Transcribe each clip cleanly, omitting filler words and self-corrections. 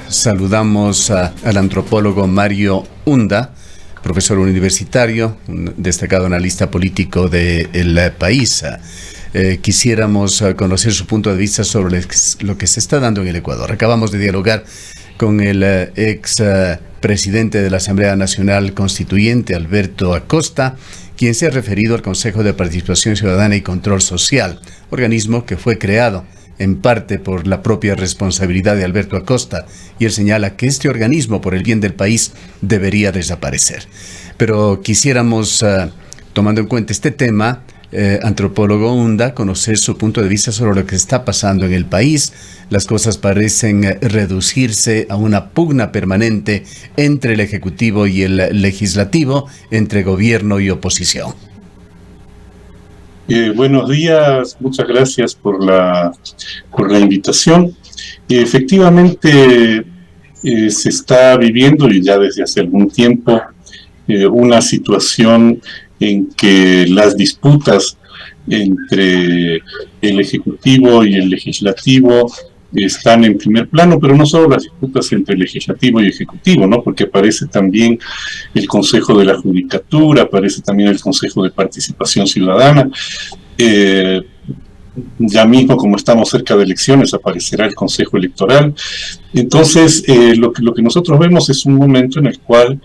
Saludamos al antropólogo Mario Unda, profesor universitario, un destacado analista político del país. Quisiéramos conocer su punto de vista sobre lo que se está dando en el Ecuador. Acabamos de dialogar con el ex presidente de la Asamblea Nacional Constituyente, Alberto Acosta, quien se ha referido al Consejo de Participación Ciudadana y Control Social, organismo que fue creado en parte por la propia responsabilidad de Alberto Acosta, y él señala que este organismo, por el bien del país, debería desaparecer. Pero quisiéramos, tomando en cuenta este tema, antropólogo Unda, conocer su punto de vista sobre lo que está pasando en el país. Las cosas parecen reducirse a una pugna permanente entre el Ejecutivo y el Legislativo, entre gobierno y oposición. Buenos días, muchas gracias por la invitación. Efectivamente, se está viviendo, y ya desde hace algún tiempo, una situación en que las disputas entre el Ejecutivo y el Legislativo están en primer plano, pero no solo las disputas entre el Legislativo y Ejecutivo, ¿no? Porque aparece también el Consejo de la Judicatura, aparece también el Consejo de Participación Ciudadana. Ya mismo, como estamos cerca de elecciones, aparecerá el Consejo Electoral. Entonces, lo que nosotros vemos es un momento en el cual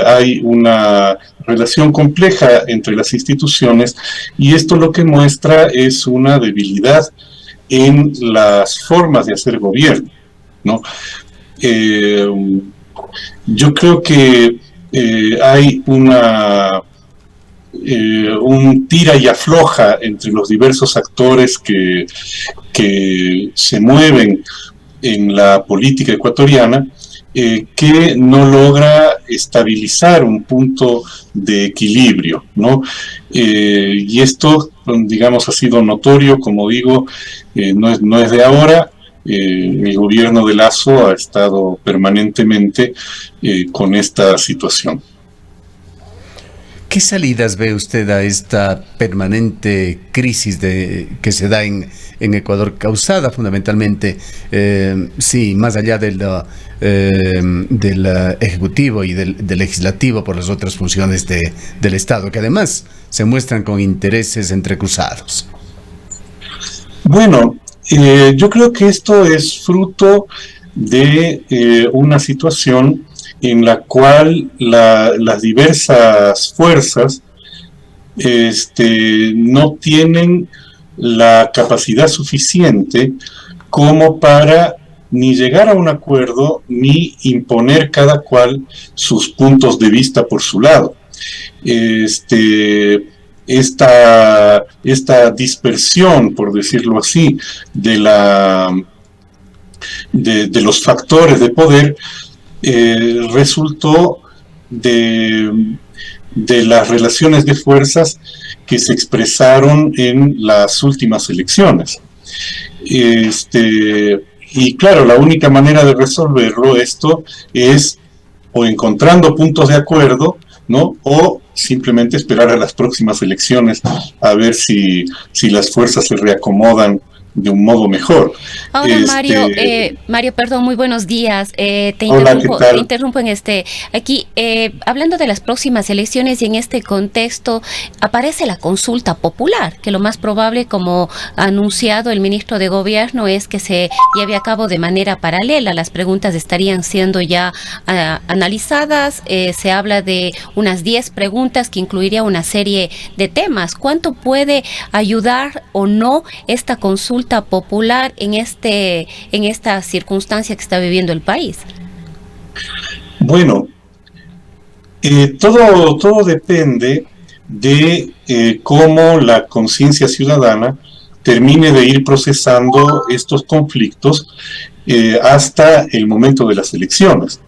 hay una relación compleja entre las instituciones, y esto lo que muestra es una debilidad en las formas de hacer gobierno, ¿no? Yo creo que hay un tira y afloja entre los diversos actores que se mueven en la política ecuatoriana, que no logra estabilizar un punto de equilibrio, ¿no? Y esto, digamos, ha sido notorio, como digo, no es de ahora. El gobierno de Lasso ha estado permanentemente con esta situación. ¿Qué salidas ve usted a esta permanente crisis que se da en Ecuador, causada fundamentalmente, más allá del Ejecutivo y del Legislativo, por las otras funciones del Estado, que además se muestran con intereses entrecruzados? Bueno, yo creo que esto es fruto de una situación en la cual las diversas fuerzas no tienen la capacidad suficiente como para ni llegar a un acuerdo ni imponer cada cual sus puntos de vista por su lado. Esta dispersión, por decirlo así, de los factores de poder resultó de las relaciones de fuerzas que se expresaron en las últimas elecciones. Y claro, la única manera de resolverlo esto es o encontrando puntos de acuerdo, ¿no? O simplemente esperar a las próximas elecciones a ver si las fuerzas se reacomodan de un modo mejor. Ahora, Mario, perdón, muy buenos días. Hola, ¿qué tal? Te interrumpo aquí, hablando de las próximas elecciones, y en este contexto aparece la consulta popular, que lo más probable, como ha anunciado el ministro de Gobierno, es que se lleve a cabo de manera paralela. Las preguntas estarían siendo ya analizadas. Se habla de unas 10 preguntas que incluiría una serie de temas. ¿Cuánto puede ayudar o no esta consulta popular en esta circunstancia que está viviendo el país? Bueno, todo depende de cómo la conciencia ciudadana termine de ir procesando estos conflictos hasta el momento de las elecciones.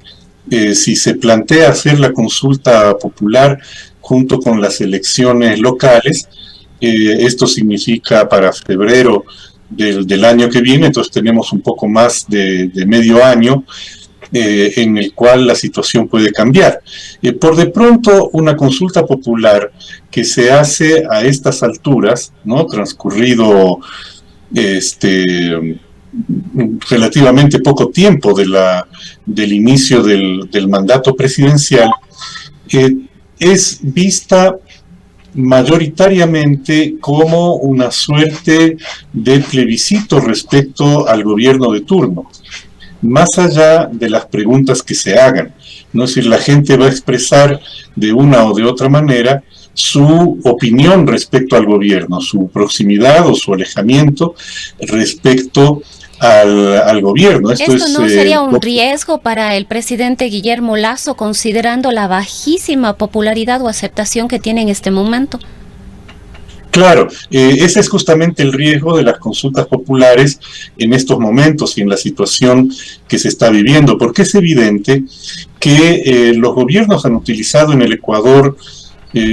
Si se plantea hacer la consulta popular junto con las elecciones locales, esto significa para febrero del año que viene, entonces tenemos un poco más de medio año en el cual la situación puede cambiar. Por de pronto, una consulta popular que se hace a estas alturas, ¿no? Transcurrido relativamente poco tiempo del inicio del mandato presidencial, es vista mayoritariamente como una suerte de plebiscito respecto al gobierno de turno, más allá de las preguntas que se hagan. ¿No? Es decir, la gente va a expresar de una o de otra manera su opinión respecto al gobierno, su proximidad o su alejamiento respecto al gobierno. ¿Esto no sería un riesgo para el presidente Guillermo Lasso, considerando la bajísima popularidad o aceptación que tiene en este momento? Claro, ese es justamente el riesgo de las consultas populares en estos momentos y en la situación que se está viviendo, porque es evidente que los gobiernos han utilizado en el Ecuador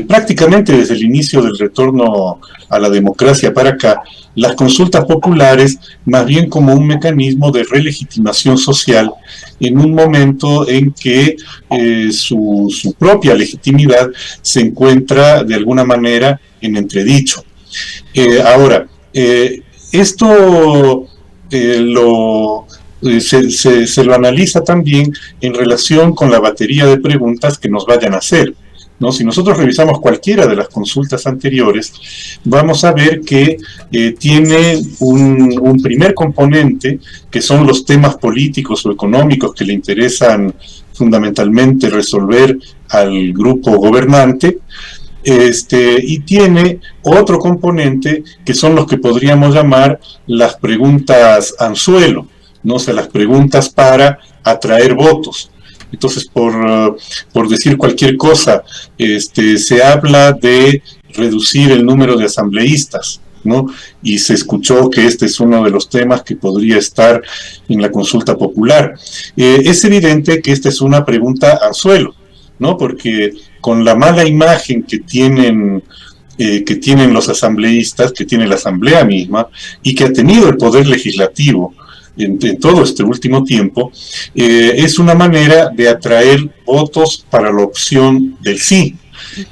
prácticamente desde el inicio del retorno a la democracia para acá, las consultas populares más bien como un mecanismo de relegitimación social en un momento en que su propia legitimidad se encuentra de alguna manera en entredicho. Ahora, esto se lo analiza también en relación con la batería de preguntas que nos vayan a hacer, ¿no? Si nosotros revisamos cualquiera de las consultas anteriores, vamos a ver que tiene un primer componente, que son los temas políticos o económicos que le interesan fundamentalmente resolver al grupo gobernante, y tiene otro componente que son los que podríamos llamar las preguntas anzuelo, ¿no? O sea, las preguntas para atraer votos. Entonces, por decir cualquier cosa, se habla de reducir el número de asambleístas, ¿no? Y se escuchó que este es uno de los temas que podría estar en la consulta popular. Es evidente que esta es una pregunta anzuelo, ¿no? Porque con la mala imagen que tienen los asambleístas, que tiene la asamblea misma, y que ha tenido el poder legislativo en todo este último tiempo, es una manera de atraer votos para la opción del sí.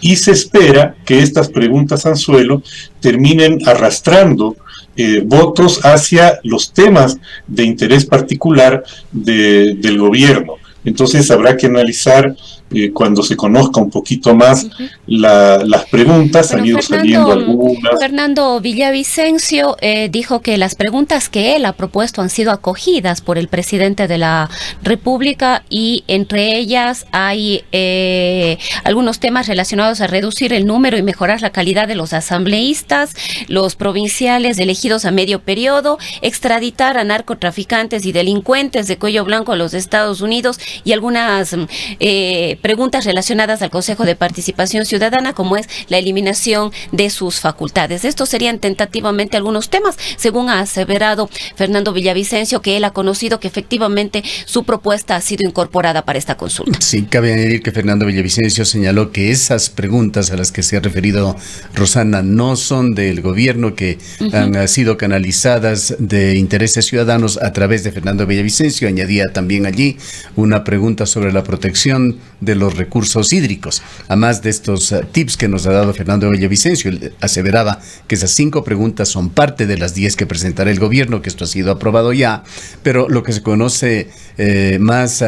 Y se espera que estas preguntas anzuelo terminen arrastrando votos hacia los temas de interés particular del gobierno. Entonces habrá que analizar cuando se conozca un poquito más las preguntas. Han ido saliendo algunas. Fernando Villavicencio dijo que las preguntas que él ha propuesto han sido acogidas por el presidente de la República, y entre ellas hay algunos temas relacionados a reducir el número y mejorar la calidad de los asambleístas, los provinciales elegidos a medio periodo, extraditar a narcotraficantes y delincuentes de cuello blanco a los Estados Unidos, y algunas preguntas relacionadas al Consejo de Participación Ciudadana, como es la eliminación de sus facultades. Estos serían tentativamente algunos temas, según ha aseverado Fernando Villavicencio, que él ha conocido que efectivamente su propuesta ha sido incorporada para esta consulta. Sí, cabe añadir que Fernando Villavicencio señaló que esas preguntas a las que se ha referido Rosana no son del gobierno, que han sido canalizadas de intereses ciudadanos a través de Fernando Villavicencio. Añadía también allí una pregunta sobre la protección de los recursos hídricos. Además de estos tips que nos ha dado Fernando Villavicencio, él aseveraba que esas 5 preguntas son parte de las 10 que presentará el gobierno, que esto ha sido aprobado ya, pero lo que se conoce más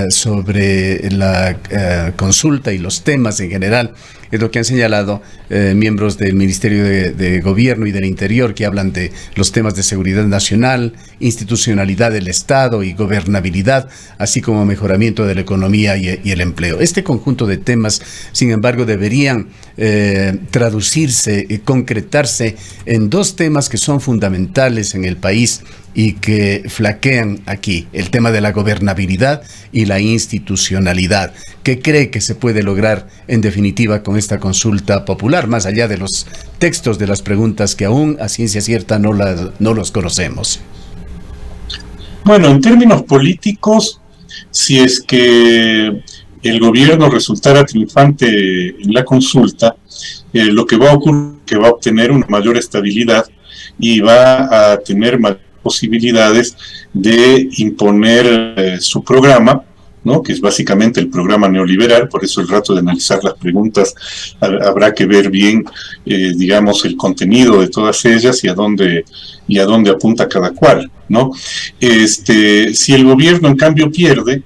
sobre la consulta y los temas en general es lo que han señalado miembros del Ministerio de Gobierno y del Interior, que hablan de los temas de seguridad nacional, institucionalidad del Estado y gobernabilidad, así como mejoramiento de la economía y el empleo. Este conjunto de temas, sin embargo, deberían traducirse y concretarse en 2 temas que son fundamentales en el país y que flaquean aquí: el tema de la gobernabilidad y la institucionalidad. ¿Qué cree que se puede lograr en definitiva con esta consulta popular, más allá de los textos de las preguntas que aún a ciencia cierta no los conocemos? Bueno, en términos políticos, si es que el gobierno resultara triunfante en la consulta, lo que va a ocurrir es que va a obtener una mayor estabilidad y va a tener más posibilidades de imponer su programa ¿no? Que es básicamente el programa neoliberal. Por eso el rato de analizar las preguntas habrá que ver bien, digamos, el contenido de todas ellas y a dónde apunta cada cual, ¿no? Si el gobierno en cambio pierde,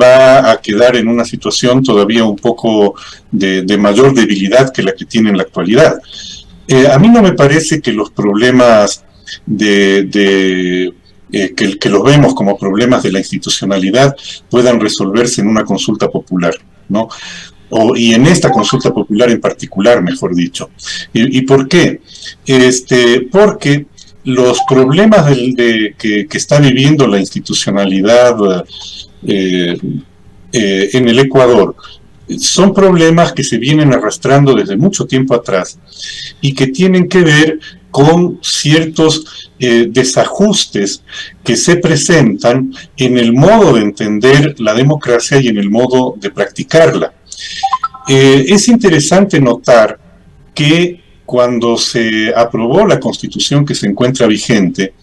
va a quedar en una situación todavía un poco de mayor debilidad que la que tiene en la actualidad. A mí no me parece que los problemas que los vemos como problemas de la institucionalidad puedan resolverse en una consulta popular, ¿no? Y en esta consulta popular en particular, mejor dicho. ¿Y por qué? Porque los problemas que está viviendo la institucionalidad en el Ecuador son problemas que se vienen arrastrando desde mucho tiempo atrás y que tienen que ver con ciertos desajustes que se presentan en el modo de entender la democracia y en el modo de practicarla. Es interesante notar que cuando se aprobó la Constitución que se encuentra vigente,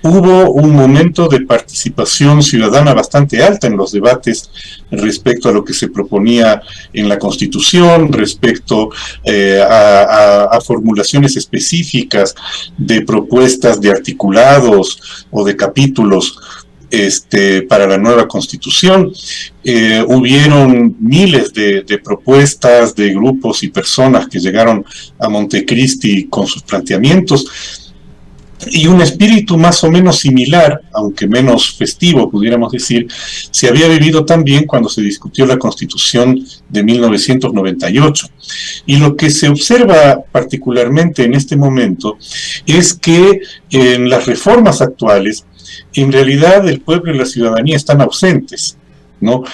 hubo un momento de participación ciudadana bastante alta en los debates respecto a lo que se proponía en la Constitución, respecto a formulaciones específicas de propuestas de articulados o de capítulos para la nueva Constitución. Hubieron miles de propuestas de grupos y personas que llegaron a Montecristi con sus planteamientos, y un espíritu más o menos similar, aunque menos festivo, pudiéramos decir, se había vivido también cuando se discutió la Constitución de 1998. Y lo que se observa particularmente en este momento es que en las reformas actuales, en realidad el pueblo y la ciudadanía están ausentes, ¿no?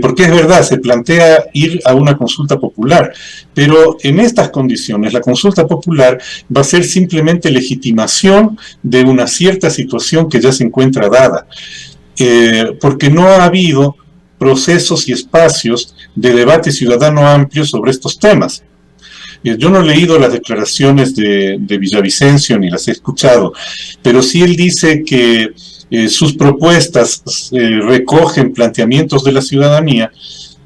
Porque es verdad, se plantea ir a una consulta popular, pero en estas condiciones la consulta popular va a ser simplemente legitimación de una cierta situación que ya se encuentra dada, porque no ha habido procesos y espacios de debate ciudadano amplio sobre estos temas. Yo no he leído las declaraciones de Villavicencio ni las he escuchado, pero sí él dice que sus propuestas recogen planteamientos de la ciudadanía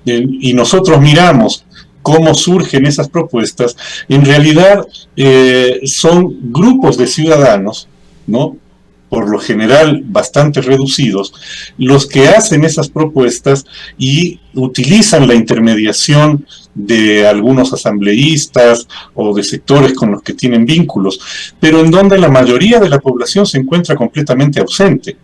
y nosotros miramos cómo surgen esas propuestas. En realidad son grupos de ciudadanos, ¿no?, por lo general bastante reducidos, los que hacen esas propuestas y utilizan la intermediación de algunos asambleístas o de sectores con los que tienen vínculos, pero en donde la mayoría de la población se encuentra completamente ausente.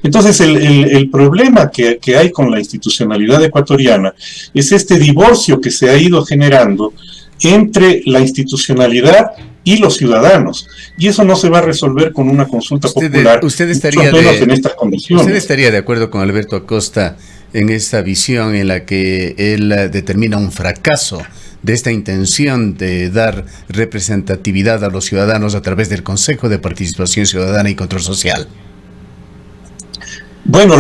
Entonces el problema que hay con la institucionalidad ecuatoriana es este divorcio que se ha ido generando entre la institucionalidad y los ciudadanos, y eso no se va a resolver con una consulta popular, usted en estas condiciones. ¿Usted estaría de acuerdo con Alberto Acosta en esta visión en la que él determina un fracaso de esta intención de dar representatividad a los ciudadanos a través del Consejo de Participación Ciudadana y Control Social? Bueno,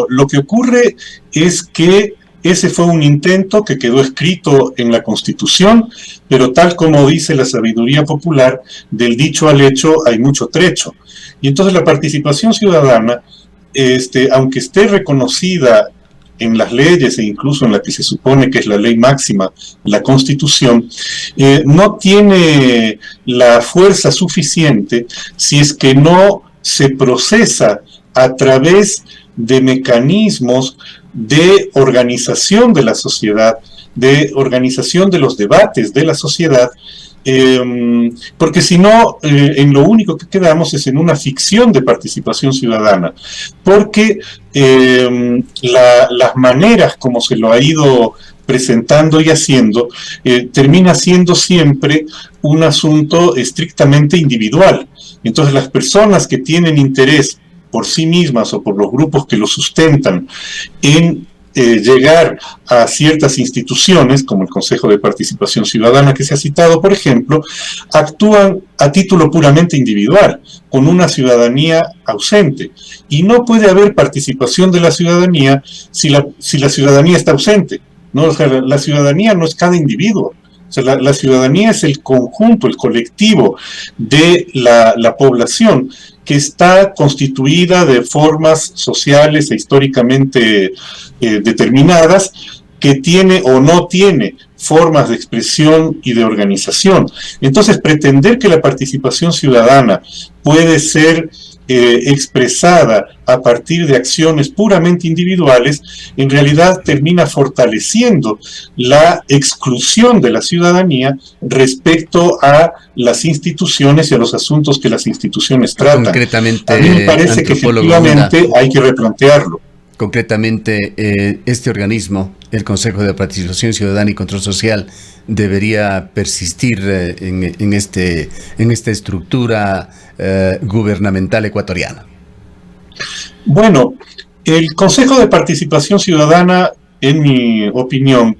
lo que ocurre es que ese fue un intento que quedó escrito en la Constitución, pero tal como dice la sabiduría popular, del dicho al hecho hay mucho trecho. Y entonces la participación ciudadana, aunque esté reconocida en las leyes e incluso en la que se supone que es la ley máxima, la Constitución, no tiene la fuerza suficiente si es que no se procesa a través de mecanismos de organización de la sociedad, de organización de los debates de la sociedad, porque si no, en lo único que quedamos es en una ficción de participación ciudadana, porque las maneras como se lo ha ido presentando y haciendo, termina siendo siempre un asunto estrictamente individual. Entonces las personas que tienen interés por sí mismas o por los grupos que lo sustentan en llegar a ciertas instituciones, como el Consejo de Participación Ciudadana que se ha citado, por ejemplo, actúan a título puramente individual, con una ciudadanía ausente. Y no puede haber participación de la ciudadanía si la ciudadanía está ausente, ¿no? O sea, la ciudadanía no es cada individuo. O sea, la ciudadanía es el conjunto, el colectivo de la población que está constituida de formas sociales e históricamente determinadas, que tiene o no tiene formas de expresión y de organización. Entonces, pretender que la participación ciudadana puede ser expresada a partir de acciones puramente individuales, en realidad termina fortaleciendo la exclusión de la ciudadanía respecto a las instituciones y a los asuntos que las instituciones tratan. Concretamente, a mí me parece que efectivamente hay que replantearlo. Concretamente, este organismo, el Consejo de Participación Ciudadana y Control Social, debería persistir en esta estructura gubernamental ecuatoriana. Bueno, el Consejo de Participación Ciudadana, en mi opinión,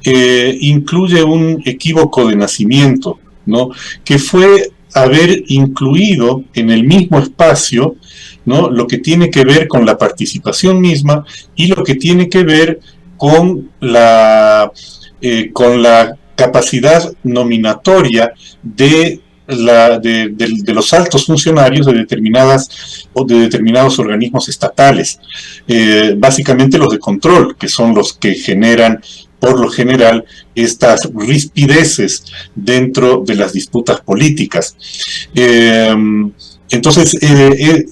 incluye un equívoco de nacimiento, ¿no? Que fue haber incluido en el mismo espacio, ¿no?, lo que tiene que ver con la participación misma y lo que tiene que ver con la capacidad nominatoria de los altos funcionarios de determinados organismos estatales, básicamente los de control, que son los que generan por lo general estas rispideces dentro de las disputas políticas. Entonces,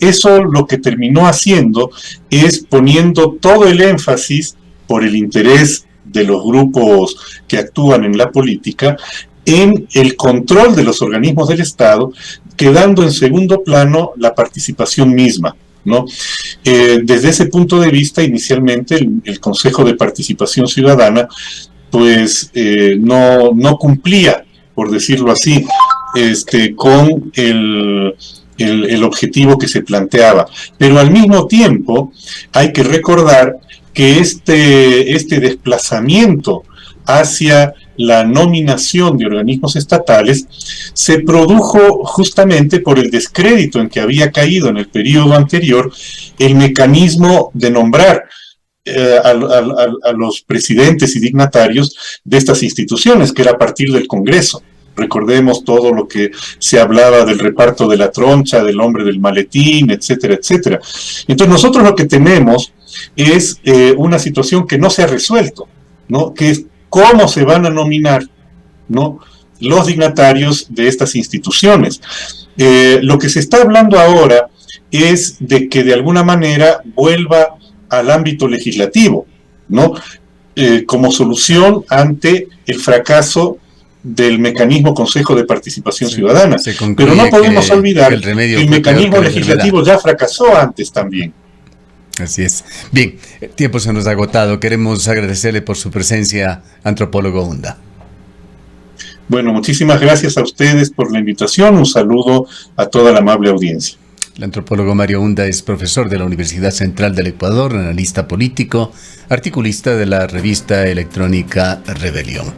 eso lo que terminó haciendo es poniendo todo el énfasis por el interés de los grupos que actúan en la política en el control de los organismos del Estado, quedando en segundo plano la participación misma, ¿no? Desde ese punto de vista, inicialmente el Consejo de Participación Ciudadana pues no cumplía, por decirlo así, con el objetivo que se planteaba. Pero al mismo tiempo hay que recordar que este desplazamiento hacia la nominación de organismos estatales se produjo justamente por el descrédito en que había caído en el periodo anterior el mecanismo de nombrar a los presidentes y dignatarios de estas instituciones, que era a partir del Congreso. Recordemos todo lo que se hablaba del reparto de la troncha, del hombre del maletín, etcétera, etcétera. Entonces nosotros lo que tenemos es una situación que no se ha resuelto, ¿no?, que es cómo se van a nominar, ¿no?, los dignatarios de estas instituciones. Lo que se está hablando ahora es de que de alguna manera vuelva al ámbito legislativo, ¿no?, como solución ante el fracaso del mecanismo Consejo de Participación Ciudadana. Pero no podemos olvidar que el mecanismo legislativo ya fracasó antes también. Así es. Bien, el tiempo se nos ha agotado. Queremos agradecerle por su presencia, antropólogo Unda. Bueno, muchísimas gracias a ustedes por la invitación. Un saludo a toda la amable audiencia. El antropólogo Mario Unda es profesor de la Universidad Central del Ecuador, analista político, articulista de la revista electrónica Rebelión.